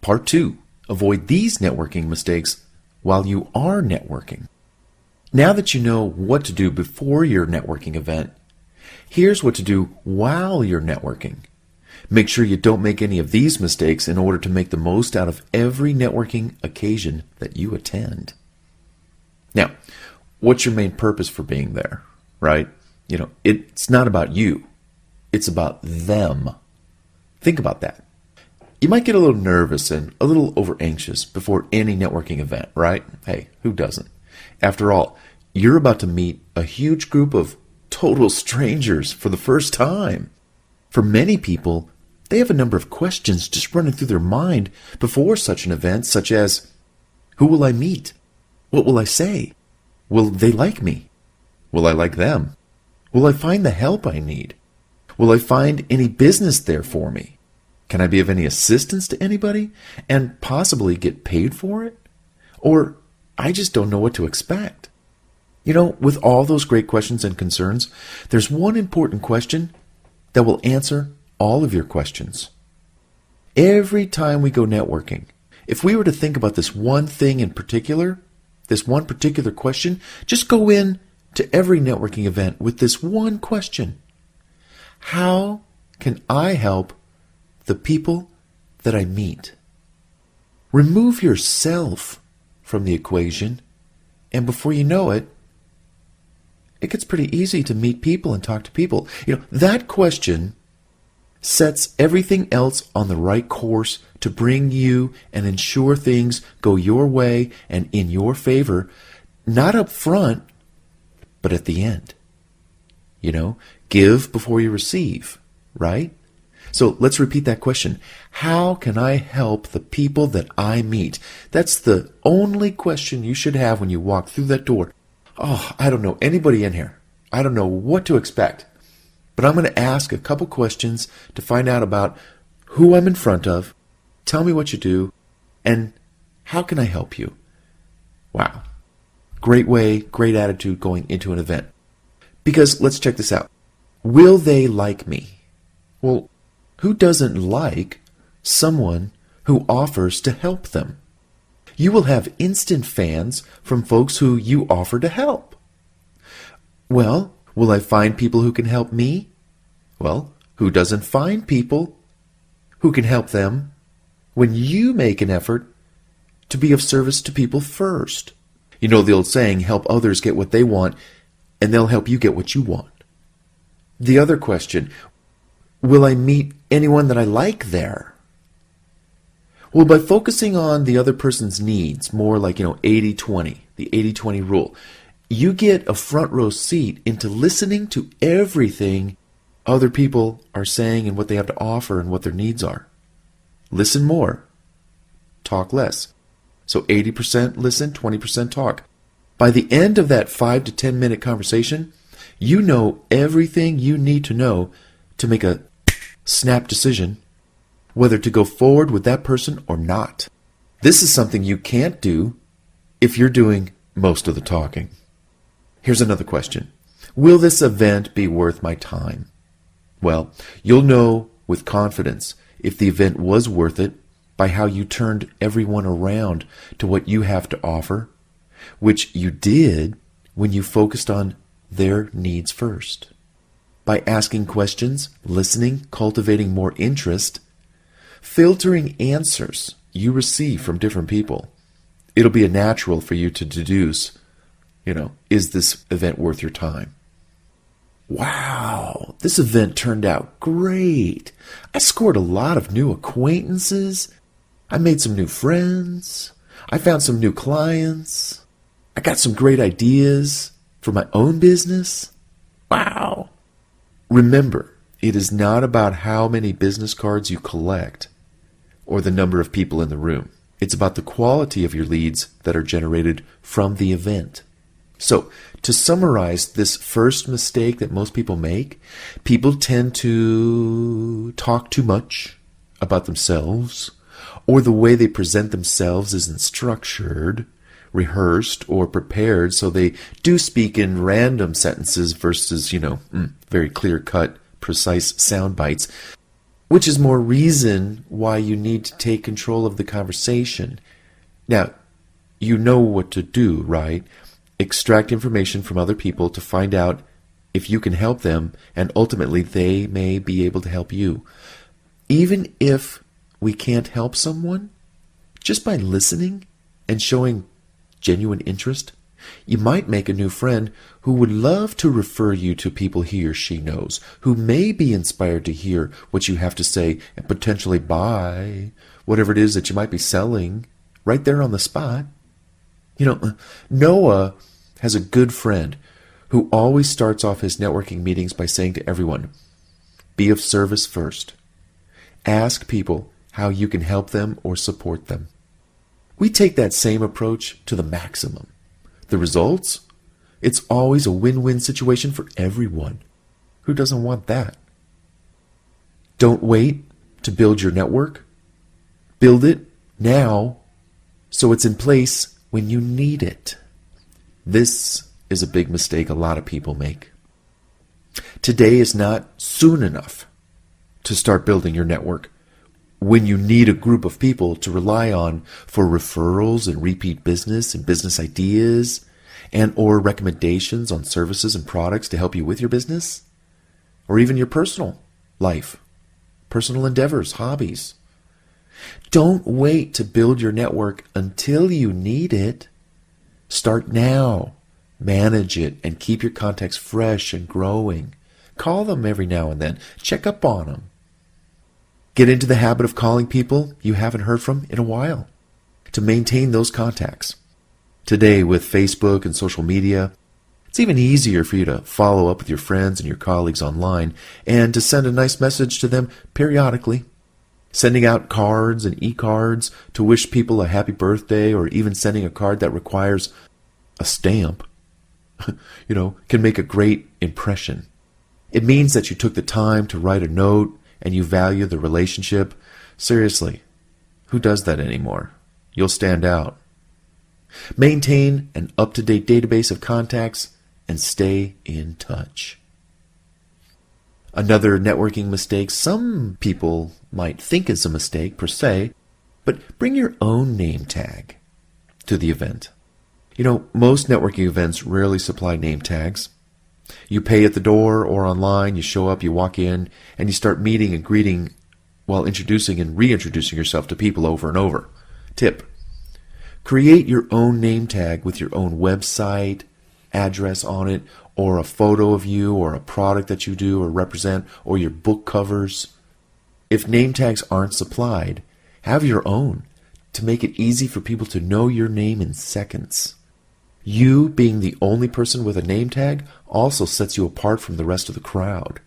Part 2. Avoid these networking mistakes while you are networking. Now that you know what to do before your networking event, here's what to do while you're networking. Make sure you don't make any of these mistakes in order to make the most out of every networking occasion that you attend. Now, what's your main purpose for being there, right? It's not about you. It's about them. Think about that. You might get a little nervous and a little over anxious before any networking event, right? Hey, who doesn't? After all, you're about to meet a huge group of total strangers for the first time. For many people, they have a number of questions just running through their mind before such an event, such as, who will I meet? What will I say? Will they like me? Will I like them? Will I find the help I need? Will I find any business there for me? Can I be of any assistance to anybody and possibly get paid for it? Or I just don't know what to expect. With all those great questions and concerns, there's one important question that will answer all of your questions. Every time we go networking, if we were to think about this one thing in particular, this one particular question, just go in to every networking event with this one question. How can I help the people that I meet? Remove yourself from the equation, and before you know it, it gets pretty easy to meet people and talk to people. That question sets everything else on the right course to bring you and ensure things go your way and in your favor, not up front, but at the end. Give before you receive, right? So let's repeat that question. How can I help the people that I meet? That's the only question you should have when you walk through that door. Oh, I don't know anybody in here. I don't know what to expect. But I'm going to ask a couple questions to find out about who I'm in front of. Tell me what you do, and how can I help you? Wow. Great way, great attitude going into an event. Because let's check this out. Will they like me? Well, who doesn't like someone who offers to help them? You will have instant fans from folks who you offer to help. Well, will I find people who can help me? Well, who doesn't find people who can help them when you make an effort to be of service to people first? The old saying, help others get what they want, and they'll help you get what you want. The other question, will I meet anyone that I like there? Well, by focusing on the other person's needs, more like, 80-20, the 80-20 rule, you get a front row seat into listening to everything other people are saying and what they have to offer and what their needs are. Listen more, talk less. So 80% listen, 20% talk. By the end of that 5 to 10 minute conversation, you know everything you need to know to make a snap decision whether to go forward with that person or not. This is something you can't do if you're doing most of the talking. Here's another question. Will this event be worth my time? Well, you'll know with confidence if the event was worth it by how you turned everyone around to what you have to offer, which you did when you focused on their needs first. By asking questions, listening, cultivating more interest, filtering answers you receive from different people, it'll be a natural for you to deduce, is this event worth your time? Wow, this event turned out great. I scored a lot of new acquaintances. I made some new friends. I found some new clients. I got some great ideas for my own business. Wow. Remember, it is not about how many business cards you collect or the number of people in the room. It's about the quality of your leads that are generated from the event. So, to summarize this first mistake that most people make, people tend to talk too much about themselves, or the way they present themselves isn't structured, rehearsed, or prepared, so they do speak in random sentences versus, very clear-cut, precise sound bites, which is more reason why you need to take control of the conversation. Now, you know what to do, right? Extract information from other people to find out if you can help them, and ultimately they may be able to help you. Even if we can't help someone, just by listening and showing genuine interest, you might make a new friend who would love to refer you to people he or she knows, who may be inspired to hear what you have to say and potentially buy whatever it is that you might be selling right there on the spot. You know, Noah has a good friend who always starts off his networking meetings by saying to everyone, be of service first. Ask people how you can help them or support them. We take that same approach to the maximum. The results? It's always a win-win situation for everyone. Who doesn't want that? Don't wait to build your network. Build it now so it's in place when you need it. This is a big mistake a lot of people make. Today is not soon enough to start building your network when you need a group of people to rely on for referrals and repeat business and business ideas and or recommendations on services and products to help you with your business or even your personal life, personal endeavors, hobbies. Don't wait to build your network until you need it. Start now. Manage it and keep your contacts fresh and growing. Call them every now and then. Check up on them. Get into the habit of calling people you haven't heard from in a while to maintain those contacts. Today, with Facebook and social media, it's even easier for you to follow up with your friends and your colleagues online and to send a nice message to them periodically. Sending out cards and e-cards to wish people a happy birthday, or even sending a card that requires a stamp, can make a great impression. It means that you took the time to write a note and you value the relationship. Seriously, who does that anymore? You'll stand out. Maintain an up-to-date database of contacts and stay in touch. Another networking mistake some people might think is a mistake per se, but bring your own name tag to the event. Most networking events rarely supply name tags. You pay at the door or online, you show up, you walk in, and you start meeting and greeting while introducing and reintroducing yourself to people over and over. Tip: create your own name tag with your own website, address on it, or a photo of you, or a product that you do or represent, or your book covers. If name tags aren't supplied, have your own to make it easy for people to know your name in seconds. You being the only person with a name tag also sets you apart from the rest of the crowd.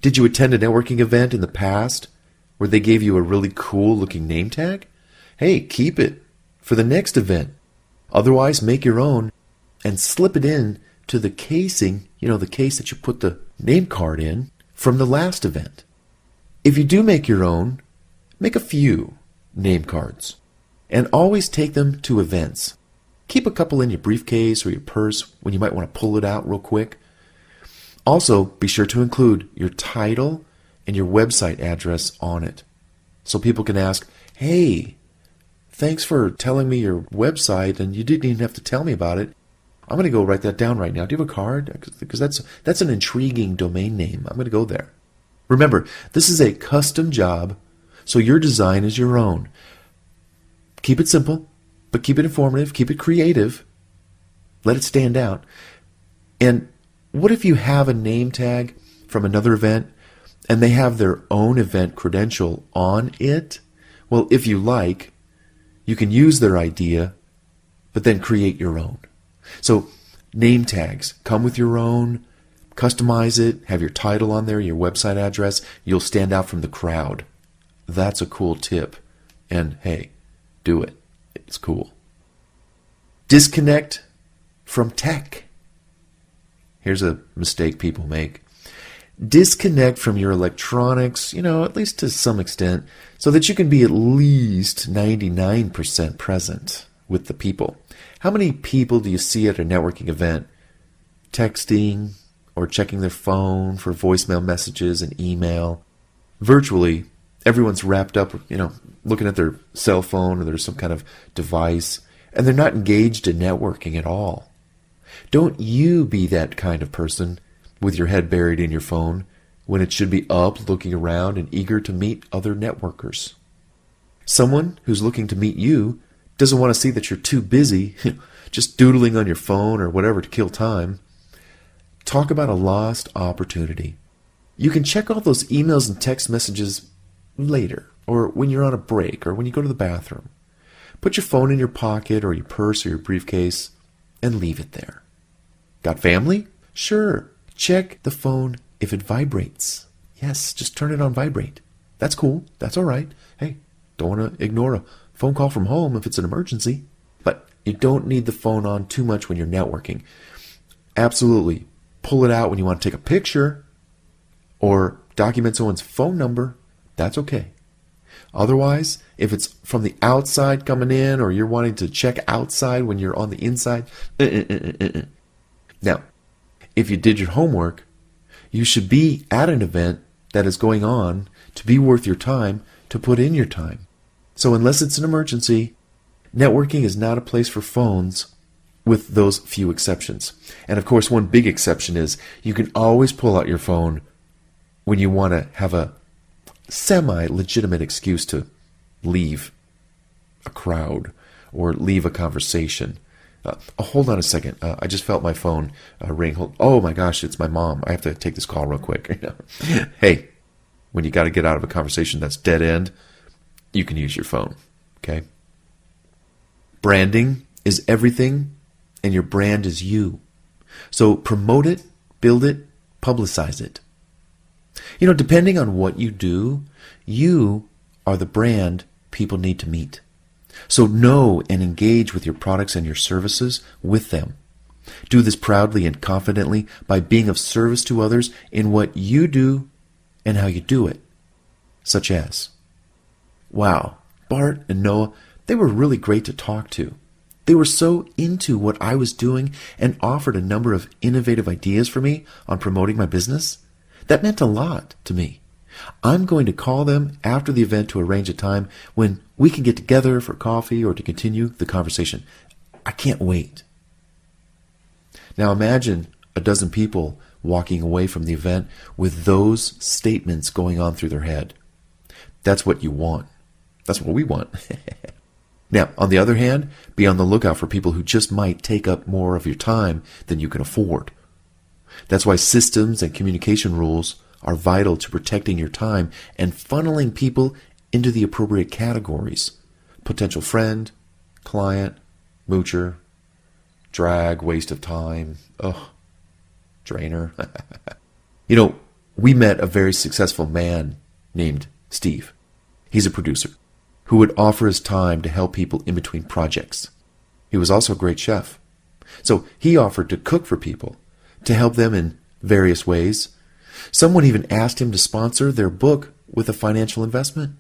Did you attend a networking event in the past where they gave you a really cool looking name tag? Hey, keep it for the next event. Otherwise, make your own and slip it in to the casing, the case that you put the name card in from the last event. If you do make your own, make a few name cards and always take them to events. Keep a couple in your briefcase or your purse when you might want to pull it out real quick. Also, be sure to include your title and your website address on it so people can ask, hey, thanks for telling me your website, and you didn't even have to tell me about it. I'm going to go write that down right now. Do you have a card? Because that's an intriguing domain name. I'm going to go there. Remember, this is a custom job, so your design is your own. Keep it simple, but keep it informative, keep it creative. Let it stand out. And what if you have a name tag from another event and they have their own event credential on it? Well, if you like, you can use their idea, but then create your own. So name tags, come with your own, customize it, have your title on there, your website address. You'll stand out from the crowd. That's a cool tip. And hey, do it. It's cool. Disconnect from tech. Here's a mistake people make. Disconnect from your electronics, at least to some extent, so that you can be at least 99% present with the people. How many people do you see at a networking event texting or checking their phone for voicemail messages and email? Virtually, Everyone's wrapped up, looking at their cell phone or there's some kind of device, and they're not engaged in networking at all. Don't you be that kind of person with your head buried in your phone when it should be up, looking around and eager to meet other networkers. Someone who's looking to meet you doesn't want to see that you're too busy just doodling on your phone or whatever to kill time. Talk about a lost opportunity. You can check all those emails and text messages later, or when you're on a break, or when you go to the bathroom. Put your phone in your pocket or your purse or your briefcase and leave it there. Got family? Sure. Check the phone if it vibrates. Yes, just turn it on vibrate. That's cool. That's all right. Hey, don't want to ignore a phone call from home if it's an emergency. But you don't need the phone on too much when you're networking. Absolutely. Pull it out when you want to take a picture or document someone's phone number. That's okay. Otherwise, if it's from the outside coming in or you're wanting to check outside when you're on the inside, Now, if you did your homework, you should be at an event that is going on to be worth your time to put in your time. So unless it's an emergency, networking is not a place for phones with those few exceptions. And of course, one big exception is you can always pull out your phone when you want to have a semi-legitimate excuse to leave a crowd or leave a conversation. Hold on a second. I just felt my phone ring. Oh my gosh, it's my mom. I have to take this call real quick. Hey, when you got to get out of a conversation that's dead end, you can use your phone. Okay? Branding is everything, and your brand is you. So promote it, build it, publicize it. Depending on what you do, you are the brand people need to meet. So know and engage with your products and your services with them. Do this proudly and confidently by being of service to others in what you do and how you do it. Such as, wow, Bart and Noah, they were really great to talk to. They were so into what I was doing and offered a number of innovative ideas for me on promoting my business. That meant a lot to me. I'm going to call them after the event to arrange a time when we can get together for coffee or to continue the conversation. I can't wait. Now imagine a dozen people walking away from the event with those statements going on through their head. That's what you want. That's what we want. Now, on the other hand, be on the lookout for people who just might take up more of your time than you can afford. That's why systems and communication rules are vital to protecting your time and funneling people into the appropriate categories. Potential friend, client, moocher, drag, waste of time, drainer. We met a very successful man named Steve. He's a producer who would offer his time to help people in between projects. He was also a great chef. So he offered to cook for people, to help them in various ways. Someone even asked him to sponsor their book with a financial investment.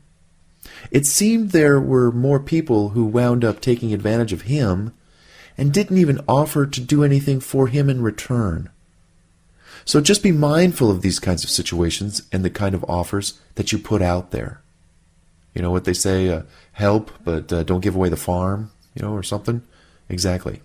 It seemed there were more people who wound up taking advantage of him and didn't even offer to do anything for him in return. So just be mindful of these kinds of situations and the kind of offers that you put out there. You know what they say, help, but don't give away the farm, or something? Exactly.